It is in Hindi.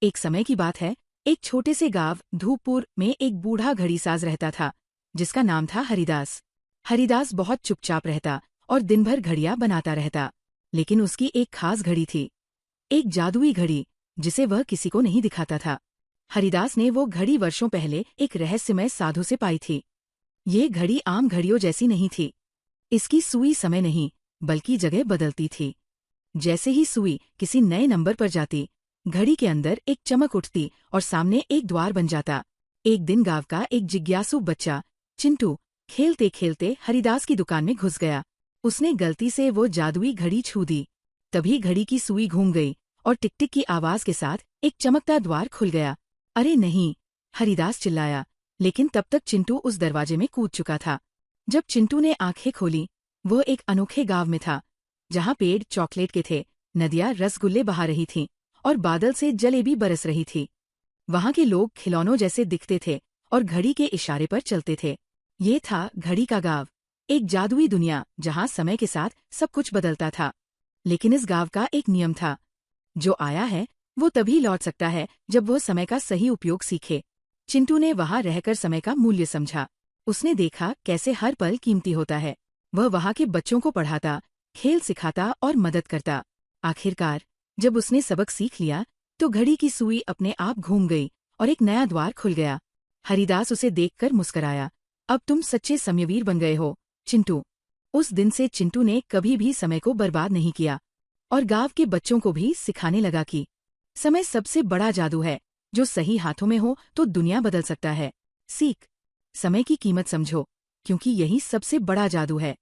एक समय की बात है, एक छोटे से गांव धूपपुर में एक बूढ़ा घड़ीसाज रहता था, जिसका नाम था हरिदास। हरिदास बहुत चुपचाप रहता और दिन भर घड़ियां बनाता रहता। लेकिन उसकी एक खास घड़ी थी, एक जादुई घड़ी, जिसे वह किसी को नहीं दिखाता था। हरिदास ने वो घड़ी वर्षों पहले एक रहस्यमय साधु से पाई थी। ये घड़ी आम घड़ियों जैसी नहीं थी। इसकी सुई समय नहीं, बल्कि जगह बदलती थी। जैसे ही सुई किसी नए नंबर पर जाती, घड़ी के अंदर एक चमक उठती और सामने एक द्वार बन जाता। एक दिन गांव का एक जिज्ञासु बच्चा चिंटू खेलते खेलते हरिदास की दुकान में घुस गया। उसने गलती से वो जादुई घड़ी छू दी। तभी घड़ी की सुई घूम गई और टिक-टिक की आवाज के साथ एक चमकता द्वार खुल गया। अरे नहीं! हरिदास चिल्लाया, लेकिन तब तक चिंटू उस दरवाजे में कूद चुका था। जब चिंटू ने आंखें खोली, वो एक अनोखे गांव में था, जहाँ पेड़ चॉकलेट के थे, नदियां रसगुल्ले बहा रही थीं और बादल से जलेबी बरस रही थी। वहाँ के लोग खिलौनों जैसे दिखते थे और घड़ी के इशारे पर चलते थे। ये था घड़ी का गांव, एक जादुई दुनिया जहाँ समय के साथ सब कुछ बदलता था। लेकिन इस गांव का एक नियम था, जो आया है वो तभी लौट सकता है जब वो समय का सही उपयोग सीखे। चिंटू ने वहाँ रहकर समय का मूल्य समझा। उसने देखा कैसे हर पल कीमती होता है। वह वहाँ के बच्चों को पढ़ाता, खेल सिखाता और मदद करता। आखिरकार जब उसने सबक सीख लिया, तो घड़ी की सुई अपने आप घूम गई और एक नया द्वार खुल गया। हरिदास उसे देखकर मुस्कराया। अब तुम सच्चे समयवीर बन गए हो, चिंटू। उस दिन से चिंटू ने कभी भी समय को बर्बाद नहीं किया और गांव के बच्चों को भी सिखाने लगा कि समय सबसे बड़ा जादू है, जो सही हाथों में हो तो दुनिया बदल सकता है। सीख, समय की कीमत समझो, क्योंकि यही सबसे बड़ा जादू है।